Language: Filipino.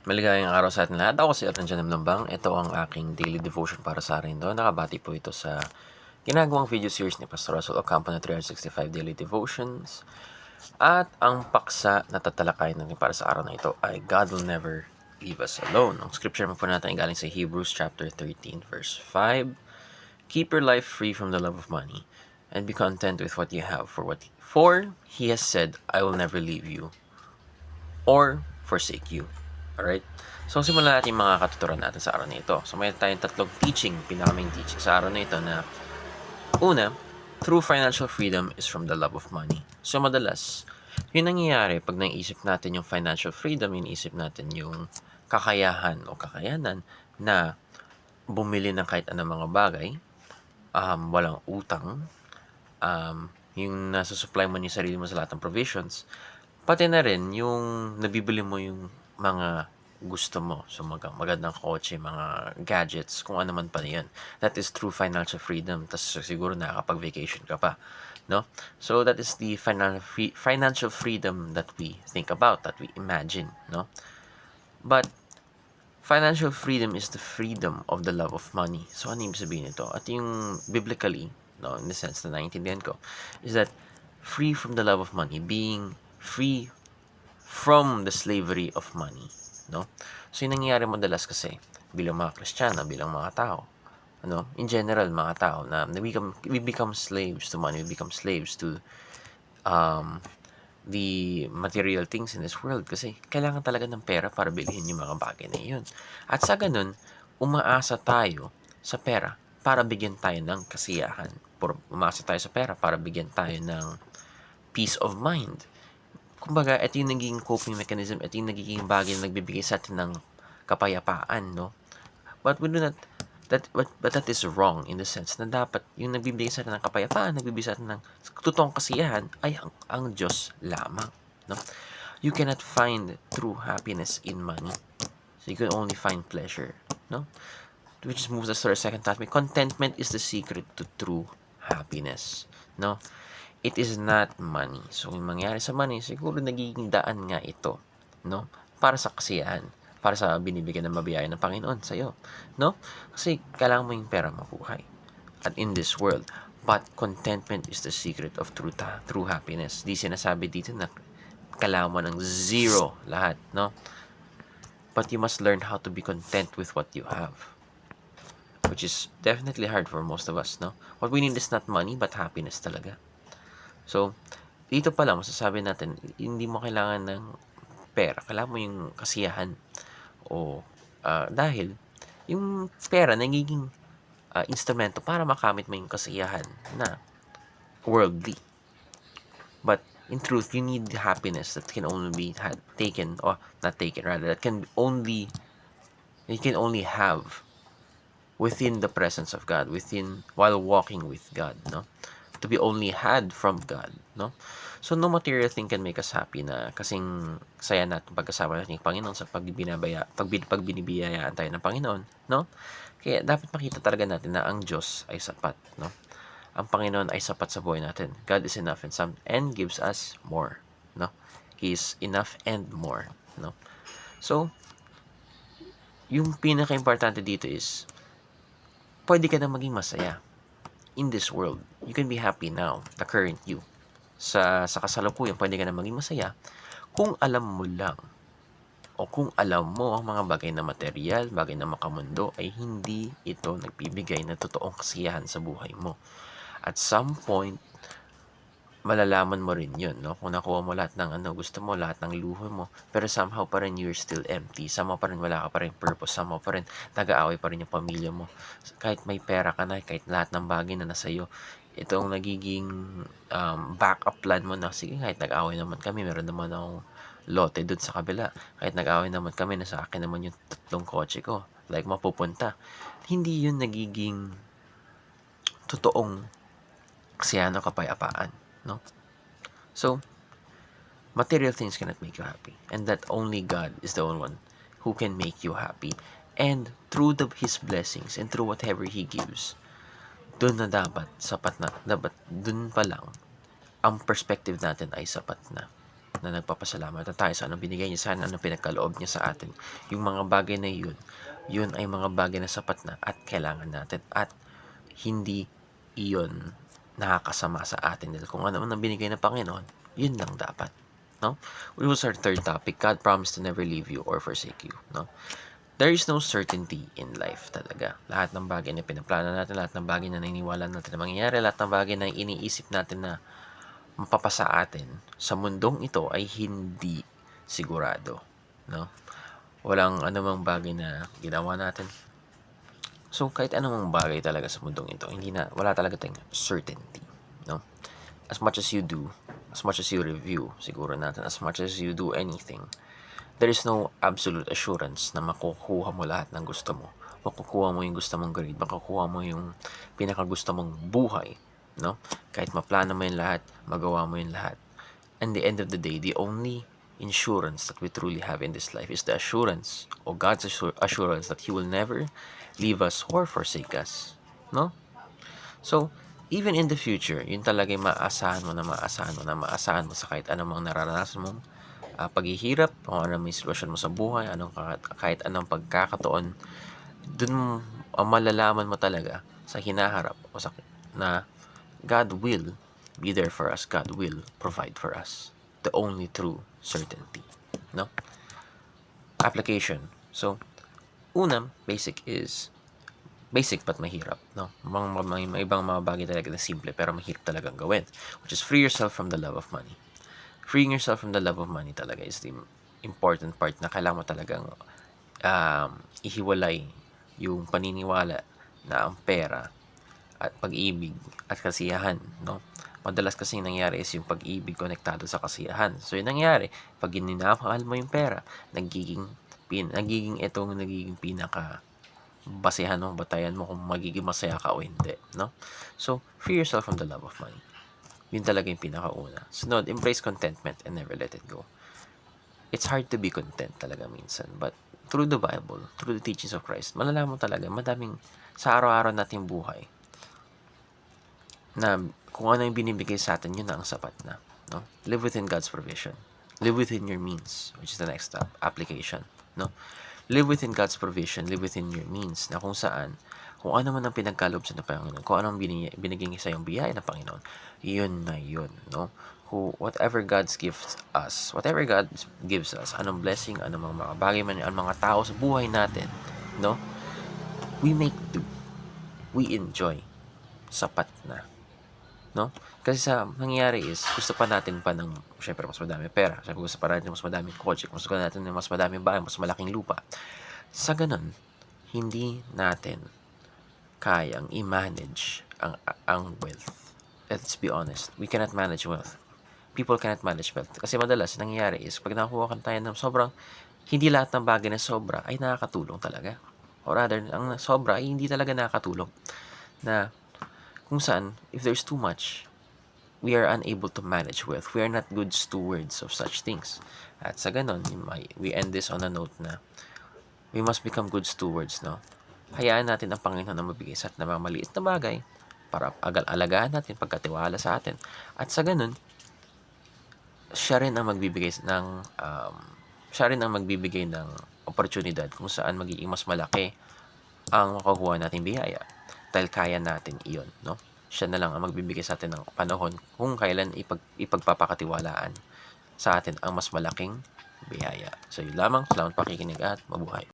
Maligayang araw sa atin lahat. Ako si Adrian Janem Lambang. Ito ang aking daily devotion para sa akin doon. Nakabati po ito sa ginagawang video series ni Pastor Russell Ocampo na 365 Daily Devotions. At ang paksa na tatalakayin natin para sa araw na ito ay God will never leave us alone. Ang scripture mo po natin ay galing sa Hebrews chapter 13 verse 5. Keep your life free from the love of money and be content with what you have, for he has said, I will never leave you or forsake you. Alright? So, simulan natin mga katuturan natin sa araw na ito. So, mayroon tayong tatlong pinaka-main teaching sa araw na ito na una, true financial freedom is from the love of money. So, madalas, yun nangyayari pag naisip natin yung financial freedom, iniisip natin yung kakayahan o kakayanan na bumili ng kahit anong mga bagay, walang utang, yung nasusupply mo yung sarili mo sa lahat ng provisions, pati na rin yung nabibili mo yung mga gusto mo. So, magandang kotse, mga gadgets, kung ano man pa yan. That is true financial freedom. Tapos siguro nakakapag-vacation ka pa. No? So, that is the financial freedom that we think about, that we imagine. No? But, financial freedom is the freedom of the love of money. So, ano yung sabihin nito? At yung biblically, no, in the sense na naiintindihan ko, is that free from the love of money, being free from the slavery of money. No? So, yung nangyayari madalas kasi, bilang mga Kristiyano, bilang mga tao, in general, mga tao, na we become slaves to money, we become slaves to the material things in this world kasi kailangan talaga ng pera para bilhin yung mga bagay na yun. At sa ganun, umaasa tayo sa pera para bigyan tayo ng kasiyahan. Umaasa tayo sa pera para bigyan tayo ng peace of mind. Kumbaga, ito yung naging coping mechanism, ito yung nagiging bagay na nagbibigay sa atin ng kapayapaan, no? But we do not, but that is wrong in the sense na dapat yung nagbibigay sa atin ng kapayapaan, nagbibigay sa atin ng totoong kasiyahan ay ang Diyos lamang, no? You cannot find true happiness in money. So you can only find pleasure, no? Which moves us to our second topic. Contentment is the secret to true happiness, no? It is not money. So, yung mangyari sa money, siguro nagiging daan nga ito, no? Para sa kasiyahan, para sa binibigyan ng mabiyaya ng Panginoon sa iyo, no? Kasi kailangan mo yung pera mabuhay at in this world. But contentment is the secret of true happiness. Di sinasabi dito na kailangan mo ng zero lahat, no? But you must learn how to be content with what you have, which is definitely hard for most of us, no? What we need is not money, but happiness talaga. So, dito pa lang, masasabi natin, hindi mo kailangan ng pera. Kailangan mo yung kasiyahan. O, dahil, yung pera, nagiging instrumento para makamit mo yung kasiyahan na worldly. But, in truth, you need happiness that can only be taken, or not taken, rather, that you can only have within the presence of God, while walking with God, no? To be only had from God, no? So, no material thing can make us happy na kasing saya natin pagkasama natin ng Panginoon sa pagbinibiyayaan tayo ng Panginoon, no? Kaya dapat makita talaga natin na ang Diyos ay sapat, no? Ang Panginoon ay sapat sa buhay natin. God is enough and gives us more, no? He is enough and more, no? So, yung pinaka-importante dito is pwede ka na maging masaya in this world. You can be happy now, the current you. Sa kasalukuyan, pwede ka na maging masaya kung alam mo lang o kung alam mo ang mga bagay na material, bagay na makamundo ay hindi ito nagbibigay ng totoong kasiyahan sa buhay mo. At some point, malalaman mo rin yun, no? Kung nakuha mo lahat ng gusto mo, lahat ng luho mo, pero somehow pa rin you're still empty. Somehow pa rin wala ka pa rin purpose. Somehow pa rin nag-aaway pa rin yung pamilya mo. Kahit may pera ka na, kahit lahat ng bagay na nasa iyo, itong nagiging backup plan mo na, sige, kahit nag-aaway naman kami, meron naman akong lote dun sa kabila. Kahit nag-aaway naman kami, nasa akin naman yung 3 kotse ko. Like, mapupunta. Hindi yun nagiging totoong kasiyahan o kapayapaan, no? So, material things cannot make you happy, and that only God is the only one who can make you happy. And through His blessings and through whatever He gives, doon na dapat pa lang ang perspective natin ay sapat na. na nagpapasalamat na tayo sa anong binigay niya sa atin, anong pinagkaloob niya sa atin. Yung mga bagay na yun ay mga bagay na sapat na at kailangan natin at hindi iyon nakakasama sa atin dahil kung ano man ang binigay ng Panginoon, yun lang dapat. No? Which was our third topic. God promised to never leave you or forsake you. No? There is no certainty in life talaga. Lahat ng bagay na pinaplano natin, lahat ng bagay na naniniwala natin na mangyayari, lahat ng bagay na iniisip natin na mapapasa atin sa mundong ito ay hindi sigurado. No? Walang anumang bagay na ginawa natin. So, kahit anumang bagay talaga sa mundong ito, wala talaga tayong certainty. No? As much as you do, as much as you review, siguro natin, as much as you do anything, there is no absolute assurance na makukuha mo lahat ng gusto mo. Makukuha mo yung gusto mong grade, makukuha mo yung pinakagusto mong buhay, no? Kahit maplano mo yung lahat, magawa mo yung lahat. And the end of the day, the only insurance that we truly have in this life is the assurance, or God's assurance that He will never leave us or forsake us, no? So, even in the future, yun talaga yung maasahan mo sa kahit anong nararanasan mong paghihirap, kung ano may sitwasyon mo sa buhay, kahit anong pagkakataon, dun malalaman mo talaga sa hinaharap na God will be there for us. God will provide for us. The only true certainty. No? Application. So, basic but mahirap. No? May ibang mga bagay talaga na simple pero mahirap talagang gawin. Which is free yourself from the love of money. Freeing yourself from the love of money talaga is the important part na kailangan mo talagang ihiwalay yung paniniwala na ang pera at pag-ibig at kasiyahan, no? Madalas kasi nangyari is yung pag-ibig konektado sa kasiyahan. So, yung nangyari, pag minamahal mo yung pera, nagiging pinaka basehan mo, batayan mo kung magiging masaya ka o hindi, no? So, free yourself from the love of money. Yun talaga yung pinakauna. Sunod, embrace contentment and never let it go. It's hard to be content talaga minsan. But through the Bible, through the teachings of Christ, malalaman mo talaga madaming sa araw-araw nating buhay na kung ano yung binibigay sa atin, yun na ang sapat na. No? Live within God's provision. Live within your means, which is the next step, application. No? Live within God's provision, live within your means, na kung saan, kung ano man ang pinagkaloob sa Panginoon, kung ano ang binigay sa iyong biyaya ng Panginoon, yun na yun, no? Whatever God gives us, anong blessing, anong mga bagay man, anong mga tao sa buhay natin, no? We make do. We enjoy. Sapat na. No? Kasi sa nangyayari is, gusto pa natin syempre, mas madami pera. Syempre, gusto pa natin mas madaming kotse. Gusto natin mas madaming bahay, mas malaking lupa. Sa ganun, hindi natin kayang i-manage ang wealth. Let's be honest. We cannot manage wealth. People cannot manage wealth. Kasi madalas, nangyayari is, pag nakuha ka tayo ng hindi lahat ng bagay na sobra ay nakakatulong talaga. Or rather, ang sobra ay hindi talaga nakakatulong. Na, kung saan, if there's too much, we are unable to manage wealth. We are not good stewards of such things. At sa ganon, we end this on a note na we must become good stewards, no? Hayaan natin ang Panginoon na mabigay sa atin ng mga maliit na bagay para alagaan natin, pagkatiwala sa atin. At sa ganun, siya rin ang magbibigay ng oportunidad kung saan magiging mas malaki ang makukuha nating biyaya. Dahil kaya natin iyon, no? Siya na lang ang magbibigay sa atin ng panahon kung kailan ipagpapakatiwalaan sa atin ang mas malaking biyaya. So, yun lamang. Salamat pakikinig at mabuhay.